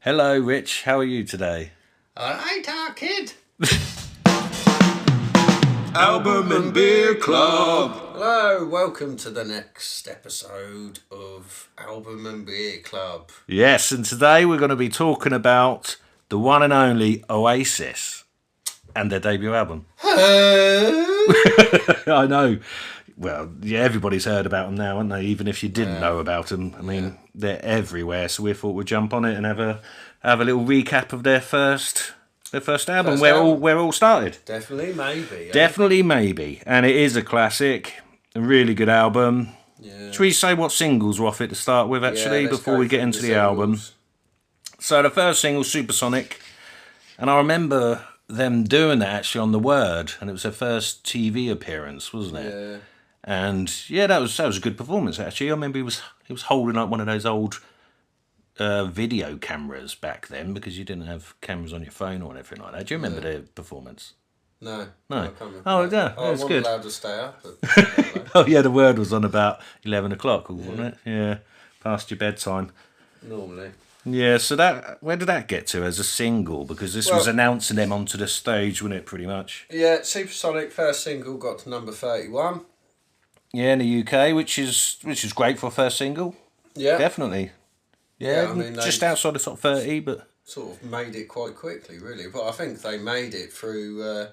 Hello, Rich. How are you today? Alright, our kid. Album and Beer Club. Hello, welcome to the next episode of Album and Beer Club. Yes, and today we're going to be talking about the one and only Oasis and their debut album. I know. Well, yeah, everybody's heard about them now, haven't they? Even if you didn't know about them. I mean, they're everywhere. So we thought we'd jump on it and have a little recap of their first album, where it all started. Definitely, maybe. Definitely, maybe. And it is a classic, a really good album. Yeah. Should we say what singles were off it to start with, actually, before we get into the album? So the first single, Supersonic, and I remember them doing that actually on The Word, and it was their first TV appearance, wasn't it? Yeah. And yeah, that was a good performance actually. I remember he was holding up one of those old video cameras back then, because you didn't have cameras on your phone or anything like that. Do you remember their performance? No. No. I can't remember. Oh yeah, I it was wasn't good. allowed to stay up. Oh yeah, The Word was on about 11 o'clock, wasn't it? Yeah, past your bedtime. Normally. Yeah, so where did that get to as a single? Because this was announcing them onto the stage, wasn't it, pretty much? Yeah, Supersonic, first single, got to number 31. Yeah, in the UK, which is great for a first single. Yeah. Definitely. Yeah, I mean, just outside the top 30, but... Sort of made it quite quickly, really. But I think they made it through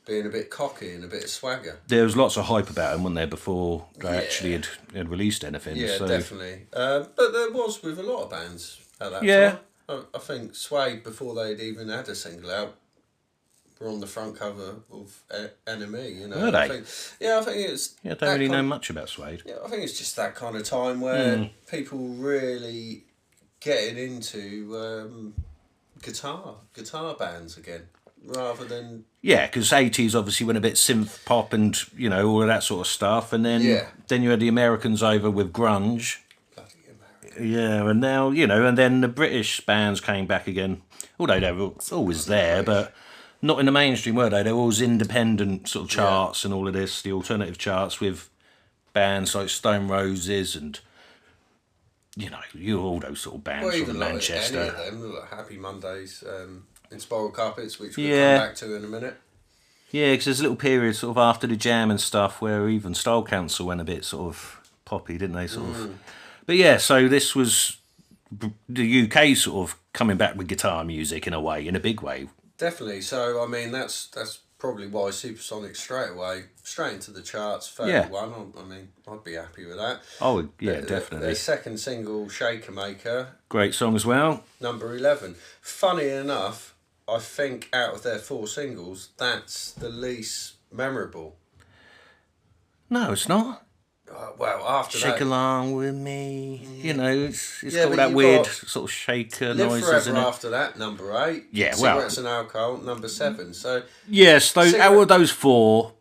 being a bit cocky and a bit of swagger. There was lots of hype about them, wasn't there, before they actually had released anything. Yeah, so. definitely. But there was with a lot of bands at that time. I think Suede, before they'd even had a single out, were on the front cover of Enemy. You know, Were they? I think it's. Yeah, I don't really know much about Suede. Yeah, I think it's just that kind of time where people really getting into guitar bands again, rather than. Yeah, because 80s obviously went a bit synth pop and, you know, all of that sort of stuff. And then you had the Americans over with grunge. Bloody American. Yeah, and now, you know, and then the British bands came back again. Although they were always there, but not in the mainstream, were they? They were always independent sort of charts and all of this, the alternative charts with bands like Stone Roses and, you know, all those sort of bands from Manchester. Any of them, like Happy Mondays, in Spiral Carpets, which we'll come back to in a minute. Yeah, because there's a little period sort of after the Jam and stuff where even Style Council went a bit sort of poppy, didn't they? Sort of. But yeah, so this was the UK sort of coming back with guitar music in a way, in a big way. Definitely. So I mean, that's probably why Supersonic straight into the charts. 31. I mean, I'd be happy with that. Oh yeah, definitely. Their second single, Shaker Maker, great song as well. number 11. Funny enough, I think out of their 4 singles, that's the least memorable. No, it's not. Well, after Shake that, along with me. You know, it's got that weird sort of shaker Live noises in Forever it. after that, number 8. Yeah, Cigarettes and Alcohol, number 7. So yes, out of those 4,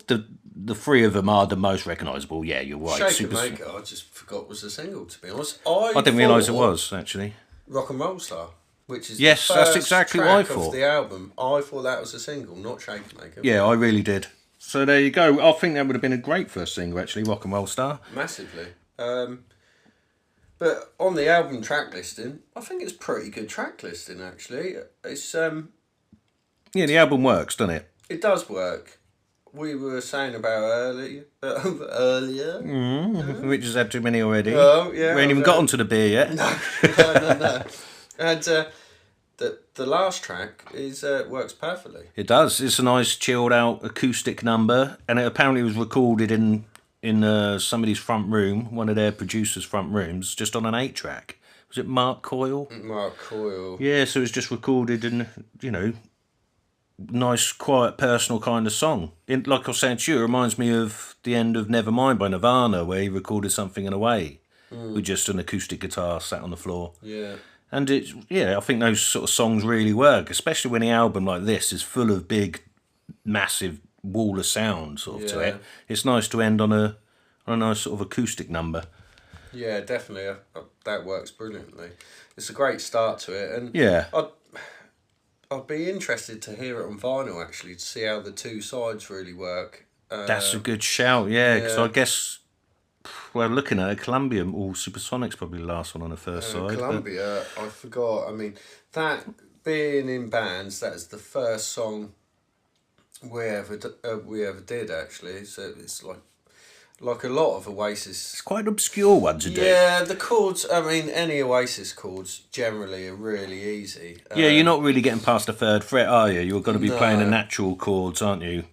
the 3 of them are the most recognisable. Yeah, you're right. Shaker Maker, I just forgot was a single, to be honest. I didn't realise it was, actually. Rock and Roll Star, which is the first that's exactly what I thought. of the album. I thought that was a single, not Shaker Maker. Yeah, I really did. So there you go. I think that would have been a great first single, actually, Rock and Roll Star. Massively. But on the album track listing, I think it's pretty good track listing, actually. It's yeah, the album works, doesn't it? It does work. We were saying about earlier. Which has had too many already. Oh, yeah. We ain't even got onto the beer yet. No. And the last track works perfectly. It does. It's a nice chilled out acoustic number, and it apparently was recorded in somebody's front room, one of their producers' front rooms, just on an 8-track. Was it Mark Coyle? Mark Coyle. Yeah, so it was just recorded in, you know, nice, quiet, personal kind of song. Like I was saying to you, it reminds me of the end of Nevermind by Nirvana, where he recorded something in a way with just an acoustic guitar sat on the floor. Yeah. And I think those sort of songs really work, especially when the album like this is full of big, massive wall of sound sort of to it. It's nice to end on a nice sort of acoustic number. Yeah, definitely. That works brilliantly. It's a great start to it, and I'd be interested to hear it on vinyl, actually, to see how the two sides really work. That's a good shout, yeah, because I guess Well, looking at it, Columbia or Supersonic's probably the last one on the first side. Columbia, I forgot. I mean, that being in bands, that's the first song we ever did actually. So it's like a lot of Oasis. It's quite an obscure one to do. Yeah, the chords. I mean, any Oasis chords generally are really easy. Yeah, you're not really getting past the third fret, are you? You've got to be playing the natural chords, aren't you?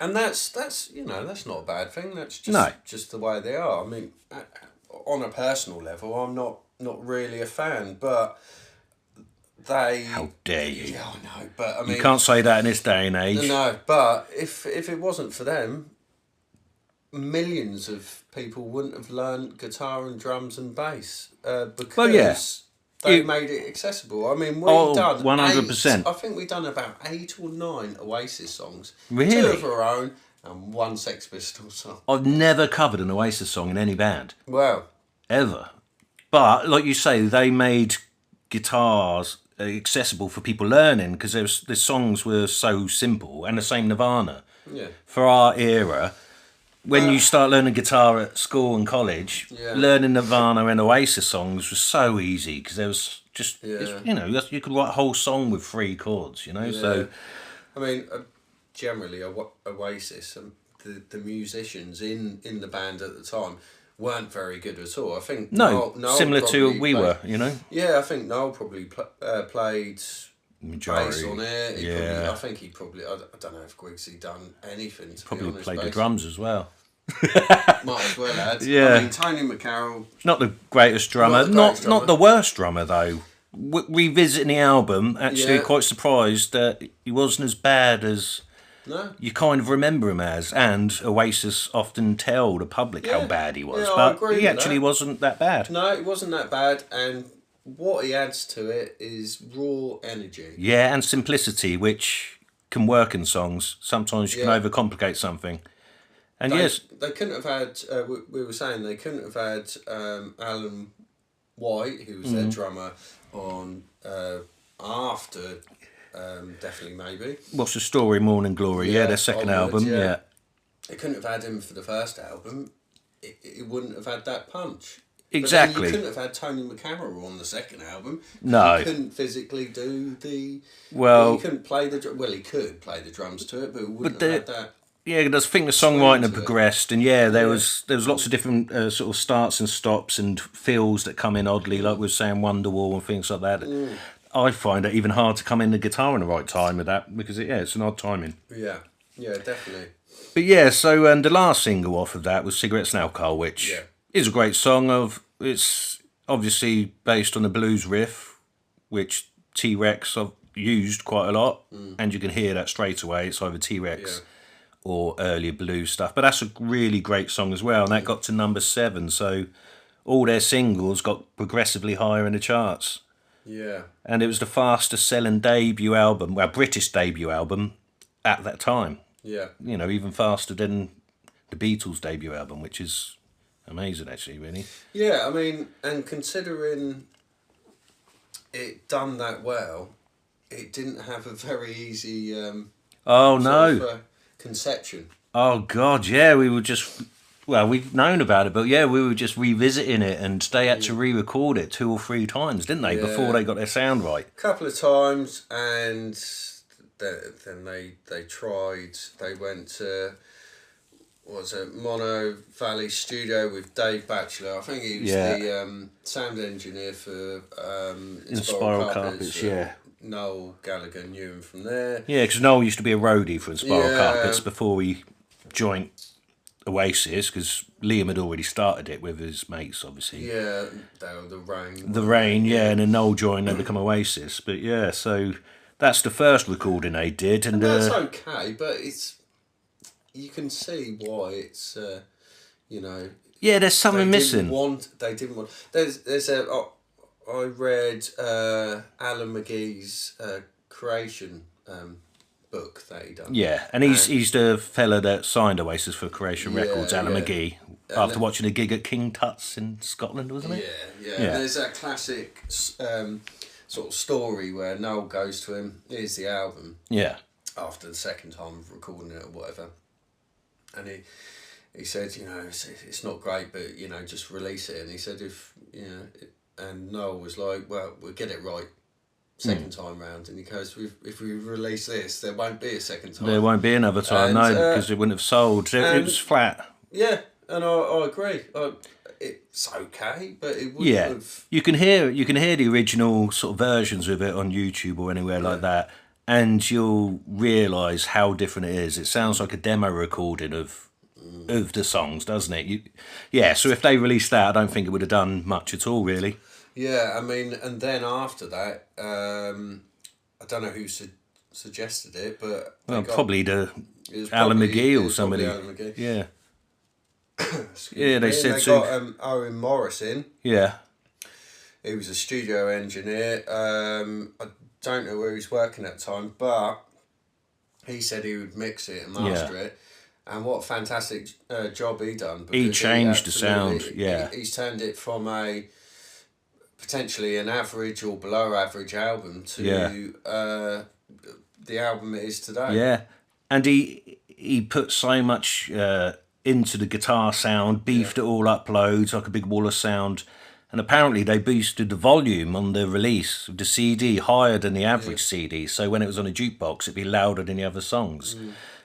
And that's you know, that's not a bad thing. That's No. just the way they are. I mean, on a personal level, I'm not really a fan, but they. How dare you? Yeah, I know, but I mean, You can't say that in this day and age. no, but if it wasn't for them, millions of people wouldn't have learned guitar and drums and bass because they made it accessible. I mean, we've done 100%. I think we've done about 8 or 9 Oasis songs. Really? 2 of our own and 1 Sex Pistols song. I've never covered an Oasis song in any band. Well, Ever. But, like you say, they made guitars accessible for people learning because the songs were so simple, and the same Nirvana. yeah. For our era, when you start learning guitar at school and college, learning Nirvana and Oasis songs was so easy because there was just, you could write a whole song with 3 chords, Yeah. so... I mean, generally, Oasis and the musicians in the band at the time weren't very good at all. I think Noel similar to we played, were, Yeah, I think Noel probably played Majority. bass on it. Yeah. I think he probably. I don't know if Quigsy done anything. To Probably be honest, played the bass. drums as well. Might as well, lads. Yeah. I mean, Tony McCarroll. Not the greatest drummer. Not the greatest Not the worst drummer, though. Revisiting the album, actually quite surprised that he wasn't as bad as you kind of remember him as. And Oasis often tell the public how bad he was. Yeah, I but agree he with actually that. wasn't that bad. No, it wasn't that bad, and what he adds to it is raw energy. Yeah, and simplicity, which can work in songs. Sometimes you can overcomplicate something. And They couldn't have had. We were saying they couldn't have had Alan White, who was their drummer, on after definitely maybe. What's the story? Morning Glory. Yeah, their second onwards, album. Yeah. They couldn't have had him for the first album. It wouldn't have had that punch. Exactly. But then you couldn't have had Tony McCarroll on the second album. No. He couldn't physically do the. Well, he couldn't play the. Well, he could play the drums to it, but he wouldn't have had that. Yeah, I think the songwriting had progressed, and there was lots of different sort of starts and stops and feels that come in oddly, like we were saying Wonderwall and things like that. I find it even hard to come in the guitar in the right time with that because it's an odd timing. Yeah, definitely. But so the last single off of that was Cigarettes and Alcohol, which is a great song. It's obviously based on the blues riff, which T-Rex have used quite a lot, and you can hear that straight away. It's either T-Rex or earlier blues stuff. But that's a really great song as well, and that got to number 7. So all their singles got progressively higher in the charts. Yeah. And it was the fastest selling debut album, British debut album at that time. Yeah. Even faster than the Beatles' debut album, which is amazing, actually, really. Yeah, I mean, and considering it done that well, it didn't have a very easy conception. Oh, God, yeah, we were just... Well, we've known about it, but we were just revisiting it, and they had to re-record it 2 or 3 times, didn't they, before they got their sound right? A couple of times, and then they tried. They went to Mono Valley Studio with Dave Batchelor. I think he was the sound engineer for Spiral Carpets, Noel Gallagher knew him from there. Yeah, because Noel used to be a roadie for Spiral Carpets before he joined Oasis, because Liam had already started it with his mates, obviously. Yeah, the Rain. The Rain, and then Noel joined and become Oasis. But so that's the first recording they did. And that's okay, but you can see why it's, there's something missing. They didn't want... There's I read Alan McGee's Creation book that he done. Yeah, and he's the fella that signed Oasis for Creation Records, Alan McGee, after watching a gig at King Tut's in Scotland, wasn't it? Yeah. And there's that classic sort of story where Noel goes to him, here's the album. Yeah. After the second time of recording it or whatever. And he said, you know, it's not great, but, you know, just release it. And he said, and Noel was like, well, we'll get it right second time round. And he goes, if we release this, there won't be a second time. There won't be another time, no, because it wouldn't have sold. It was flat. Yeah, and I agree. It's okay, but it wouldn't have... You can hear the original sort of versions of it on YouTube or anywhere like that, and you'll realise how different it is. It sounds like a demo recording of the songs, doesn't it? So if they released that, I don't think it would have done much at all, really. Yeah, I mean, and then after that, I don't know who suggested it, but... probably Alan McGee or somebody. Alan McGee. Yeah. They said so. They got Owen Morris in. Yeah. He was a studio engineer. I don't know where he's working at the time, but he said he would mix it and master it. And what a fantastic job he done. He changed the sound, He's turned it from a potentially an average or below average album to the album it is today. Yeah, and he put so much into the guitar sound, beefed it all up loads, like a big wall of sound. And apparently they boosted the volume on the release of the CD higher than the average CD. So when it was on a jukebox, it'd be louder than the other songs.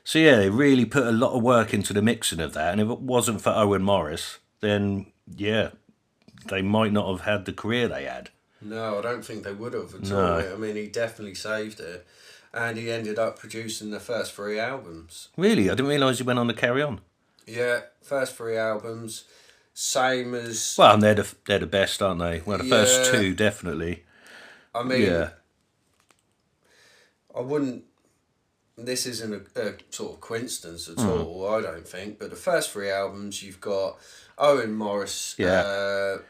So yeah, they really put a lot of work into the mixing of that. And if it wasn't for Owen Morris, then they might not have had the career they had. No, I don't think they would have at all. I mean, he definitely saved it. And he ended up producing the first 3 albums. Really? I didn't realise he went on to carry on. Yeah, first 3 albums. Same as... Well, and they're the best, aren't they? Well, the first 2, definitely. I mean, I wouldn't... This isn't a sort of coincidence at all, I don't think. But the first 3 albums, you've got Owen Morris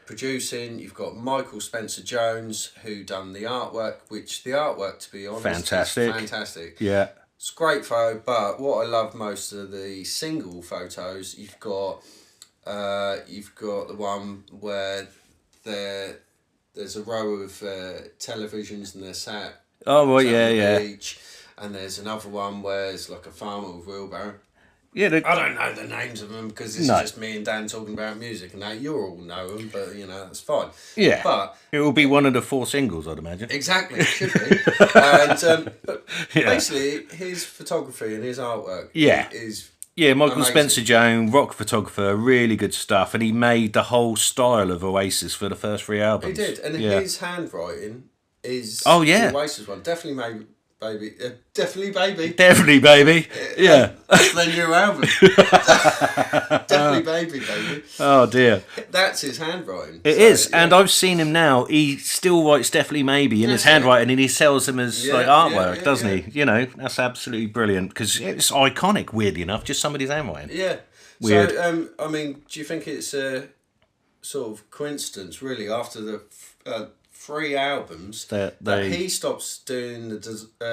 producing. You've got Michael Spencer Jones, who done the artwork, which the artwork, to be honest, is fantastic. Yeah. It's a great photo, but what I love most of the single photos, you've got the one where there's a row of televisions and they're sat on the beach, and there's another one where it's like a farmer with a wheelbarrow. Yeah, I don't know the names of them because it's just me and Dan talking about music, and now you all know them, but you know that's fine. Yeah, but it will be one of the 4 singles, I'd imagine. Exactly, it should be. And but basically, his photography and his artwork is. Yeah, Michael amazing. Spencer Jones, rock photographer, really good stuff, and he made the whole style of Oasis for the first 3 albums. He did, and his handwriting is the Oasis one. Definitely Baby. Definitely Baby. Definitely Baby. Yeah. That's their new album. Definitely Baby. Oh, dear. That's his handwriting. It is, and I've seen him now. He still writes Definitely Maybe in his handwriting, and he sells them as artwork, doesn't he? You know, that's absolutely brilliant, because it's iconic, weirdly enough, just somebody's handwriting. Yeah. Weird. So, I mean, do you think it's a sort of coincidence, really, after the 3 albums that he stops doing the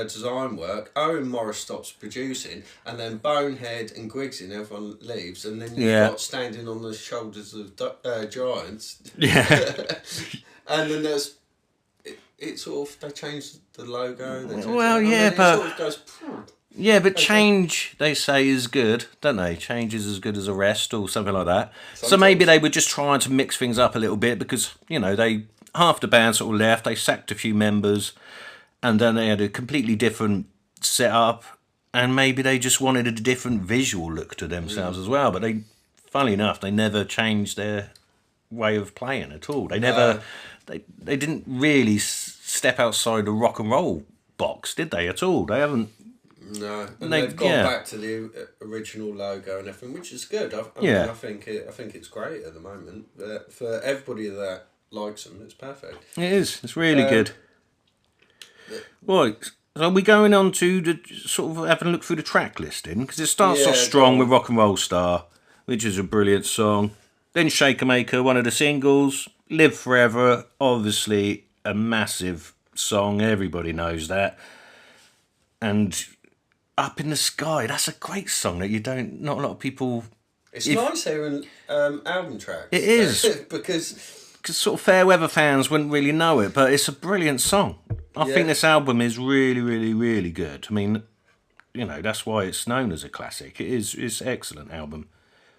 design work, Owen Morris stops producing, and then Bonehead and Griggs and everyone leaves, and then you've got Standing on the Shoulders of Giants. Yeah. And then there's it sort of, they changed the logo. But sort of goes, but change, they say, is good, don't they? Change is as good as a rest, or something like that. Sometimes. So maybe they were just trying to mix things up a little bit, because, you know, half the band sort of left, they sacked a few members, and then they had a completely different setup, and maybe they just wanted a different visual look to themselves as well. But funnily enough, they never changed their way of playing at all. They never, they didn't really step outside the rock and roll box, did they, at all? They haven't. No, and they've gone back to the original logo and everything, which is good. I think it's great at the moment. For everybody that likes them, it's perfect. It is. It's really good. Right, so are we going on to the sort of having a look through the track listing? Because it starts off strong with Rock and Roll Star, which is a brilliant song. Then Shaker Maker, one of the singles. Live Forever, obviously a massive song. Everybody knows that. And Up in the Sky, that's a great song that not a lot of people. It's nice hearing album tracks. It is because sort of fair weather fans wouldn't really know it, but it's a brilliant song. I think this album is really, really, really good. I mean, you know, that's why it's known as a classic. It's an excellent album.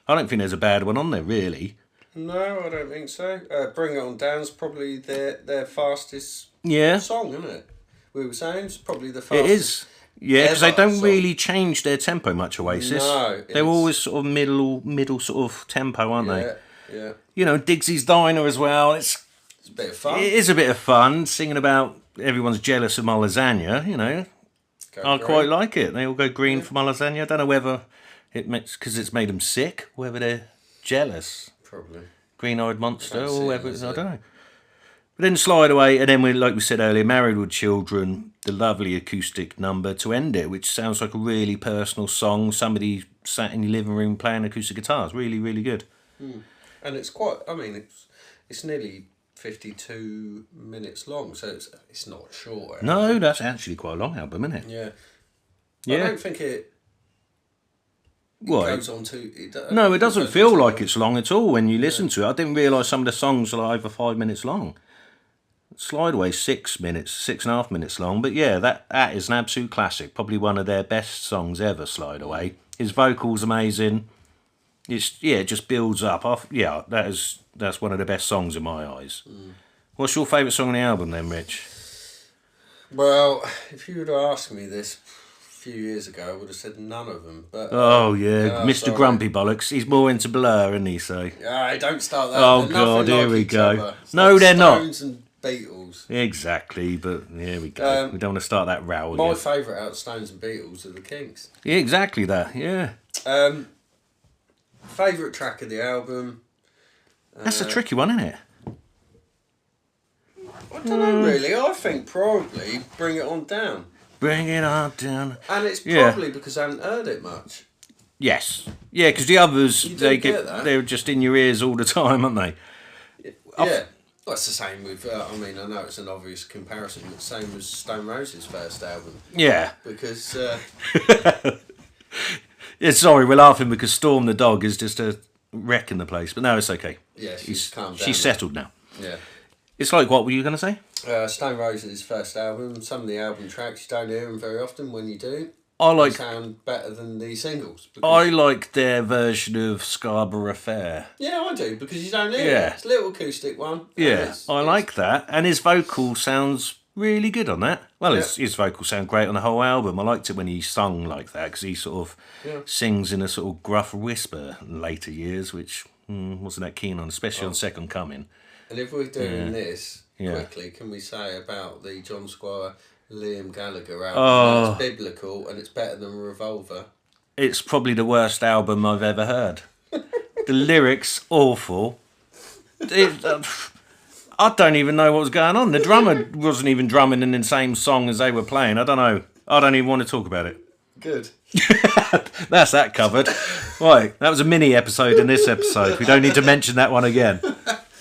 I don't think there's a bad one on there, really. No, I don't think so. Bring It On Down's probably their fastest Yeah. song, isn't it? We were saying it's probably the It fastest. is. Yeah, because they ever don't song. really change their tempo much, Oasis. No, They're always sort of middle sort of tempo, aren't they? Yeah. You know, Diggsy's Diner as well. It's a bit of fun. It is a bit of fun, singing about everyone's jealous of my lasagna, you know. I quite like it. They all go green for my lasagna. I don't know whether it makes, because it's made them sick, whether they're jealous. Probably. Green-eyed monster, or whether, I don't know. But then Slide Away, and then, like we said earlier, Married with Children, the lovely acoustic number to end it, which sounds like a really personal song. Somebody sat in your living room playing acoustic guitars. Really, really good. And it's quite, I mean, it's nearly 52 minutes long, so it's not short. No, that's actually quite a long album, isn't it? Yeah. Yeah. I don't think it What? goes on too... No, it doesn't feel like it's long at all when you listen to it. I didn't realise some of the songs are like over 5 minutes long. Slide Away 6 minutes, 6.5 minutes long, but yeah, that is an absolute classic. Probably one of their best songs ever, Slide Away. His vocal's amazing. It just builds up. That's one of the best songs in my eyes. What's your favourite song on the album then, Rich? Well, if you would have asked me this a few years ago, I would have said none of them. But Mr. sorry. Grumpy Bollocks. He's more into Blur, isn't he? So. Don't start that. Oh They're God, nothing here like we each go. other. It's No, like they're not. Stones and Beatles. Exactly, but here we go. We don't want to start that row again. My favourite out of Stones and Beatles are the Kinks. Yeah, exactly that. Yeah. Favourite track of the album. That's a tricky one, isn't it? I don't know really. I think probably Bring It On Down. Bring it on down. And it's probably because I haven't heard it much. Yes. Yeah, because the others, You do get that. they're just in your ears all the time, aren't they? Yeah. Well, it's the same with, I know it's an obvious comparison, but same as Stone Roses' first album. Yeah. Because, Yeah, sorry, we're laughing because Storm the dog is just a wreck in the place. But no, it's okay. yeah, she's calmed down. She's settled now. Yeah. It's like, what were you going to say? Stone Roses' first album, some of the album tracks, you don't hear them very often. When you do, I they like sound better than the singles. I like their version of Scarborough Fair. Yeah, I do, because you don't hear Yeah. it. It's a little acoustic one. Yeah, I like that. And his vocal sounds really good on that. Well, Yeah. his vocal sound great on the whole album. I liked it when he sung like that, because he sort of sings in a sort of gruff whisper in later years, which wasn't that keen on, especially on Second Coming. And if we're doing this Yeah. quickly, can we say about the John Squire, Liam Gallagher album? It's biblical and it's better than Revolver. It's probably the worst album I've ever heard. The lyrics, awful. I don't even know what was going on. The drummer wasn't even drumming in the same song as they were playing. I don't know. I don't even want to talk about it. Good. That's that covered. Right, that was a mini episode in this episode. We don't need to mention that one again.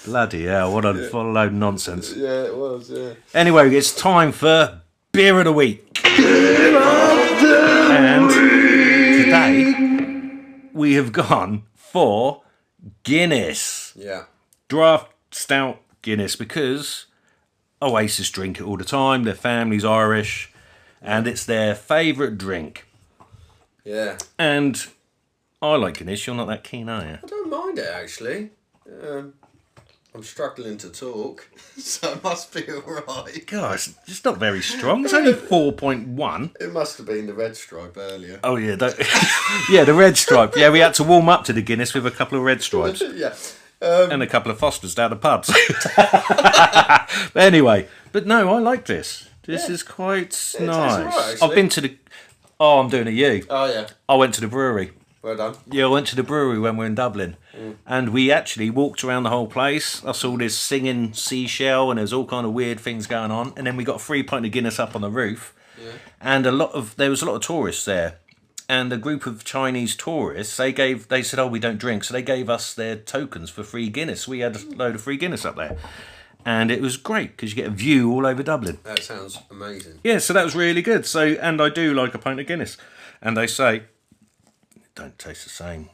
Bloody hell, what a load of nonsense. Yeah, it was, yeah. Anyway, it's time for Beer of the Week. And today, we have gone for Guinness. Yeah. Draft stout Guinness, because Oasis drink it all the time. Their family's Irish, and it's their favourite drink. Yeah. And I like Guinness. You're not that keen, are you? I don't mind it, actually. I'm struggling to talk, so it must be alright. God, it's not very strong. It's only 4.1. It must have been the Red Stripe earlier. Oh, yeah. Yeah, the red stripe. Yeah, we had to warm up to the Guinness with a couple of red stripes. Yeah. And a couple of Fosters down the pubs. But anyway, but no, I like this. This is quite nice. alright, I've been to the... Oh, I'm doing a U. Oh, yeah. I went to the brewery. Well done. Yeah, I went to the brewery when we were in Dublin. And we actually walked around the whole place. I saw this singing seashell and there's all kind of weird things going on. And then we got a 3-pint of Guinness up on the roof. Yeah. And there was a lot of tourists there. And a group of Chinese tourists, they said, oh, we don't drink. So they gave us their tokens for free Guinness. We had a load of free Guinness up there. And it was great because you get a view all over Dublin. That sounds amazing. Yeah, so that was really good. So, and I do like a pint of Guinness. And they say, it don't taste the same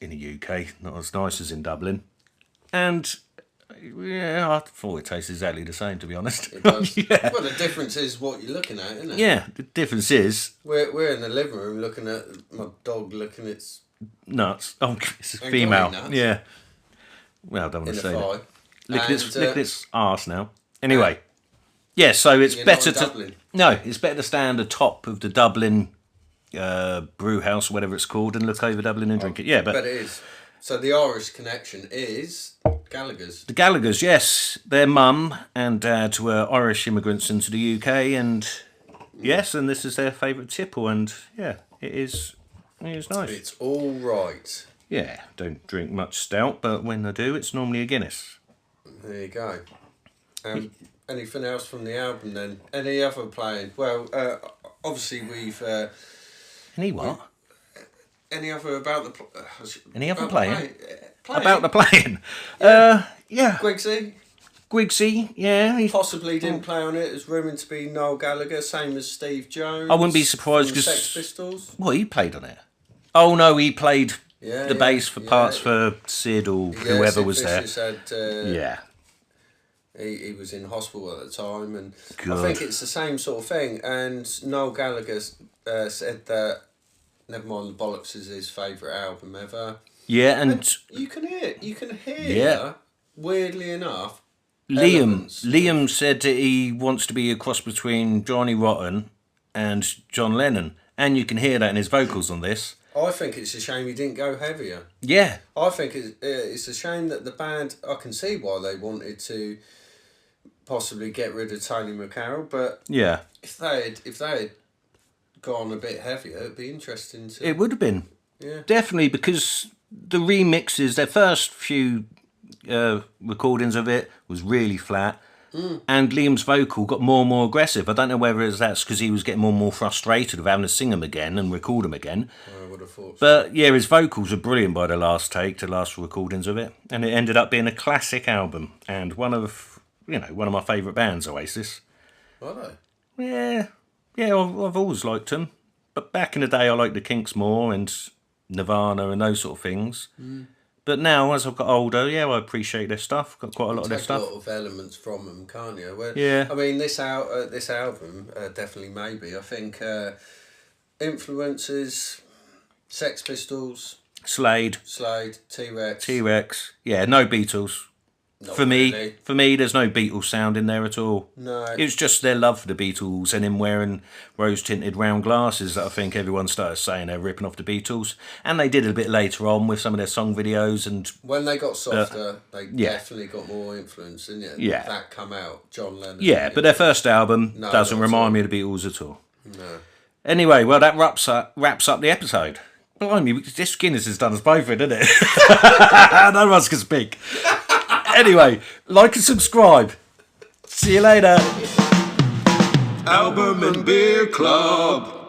in the UK, not as nice as in Dublin. And yeah, I thought it tastes exactly the same, to be honest. It does. Yeah. Well, the difference is what you're looking at, isn't it? Yeah, the difference is We're in the living room looking at my dog licking its nuts. Oh, it's a And female. going nuts. Yeah. Well, I don't want in to the say that. thigh. Look at its arse now. Anyway. Yeah, so it's You're better not in to... Dublin. No, it's better to stand atop of the Dublin brew house, whatever it's called, and look over Dublin and drink it. Yeah, But it is. So the Irish connection is Gallagher's. the Gallaghers, yes, their mum and dad were Irish immigrants into the UK, and yes, and this is their favourite tipple, and yeah, it is nice. It's all right. Yeah, don't drink much stout, but when I do, it's normally a Guinness. There you go. Anything else from the album then? Any other playing? Well, obviously we've... Any what? Any other about the... Any other about playing? Playing? About the playing? Yeah. Quigsy Quigsy, yeah. possibly didn't play on it. There's rumoured to be Noel Gallagher, same as Steve Jones. I wouldn't be surprised from the because... Sex Pistols. What, he played on it? Oh, no, he played Yeah, the bass for parts for Sid or whoever Sid was there. Vicious had, Yeah. He was in hospital at the time, and God. I think it's the same sort of thing. And Noel Gallagher said that Never Mind the Bollocks is his favourite album ever. Yeah, and You can hear, Yeah. weirdly enough, Liam elements. said that he wants to be a cross between Johnny Rotten and John Lennon, and you can hear that in his vocals on this. I think it's a shame he didn't go heavier. Yeah, I think it's a shame that the band, I can see why they wanted to possibly get rid of Tony McCarroll, but yeah, if they had gone a bit heavier, it'd be interesting to... it would have been. Yeah. Definitely, because the remixes, their first few recordings of it was really flat, and Liam's vocal got more and more aggressive. I don't know whether that's because he was getting more and more frustrated of having to sing them again and record them again. I would have thought so. But yeah, his vocals are brilliant by the last recordings of it, and it ended up being a classic album and one of my favourite bands, Oasis. Are they? Yeah, I've always liked them, but back in the day I liked the Kinks more and Nirvana and those sort of things. But now, as I've got older, yeah, I appreciate their stuff. Got quite a lot of their Take stuff. a lot of elements from them, can't you? Well, Yeah. I mean, this album definitely maybe. I think influences Sex Pistols, Slade, T-Rex. T-Rex. Yeah, no Beatles. Not For really. me, there's no Beatles sound in there at all. No. It was just their love for the Beatles and him wearing rose-tinted round glasses that I think everyone started saying they're ripping off the Beatles. And they did it a bit later on with some of their song videos. And When they got softer, they yeah. definitely got more influence, didn't it? Yeah. That come out, John Lennon. yeah, but their first album No, doesn't not at remind all. me of the Beatles at all. No. Anyway, well, that wraps up the episode. Blimey, this Guinness has done us both in, hasn't it? None of us can speak. Anyway, like and subscribe. See you later. Album and Beer Club.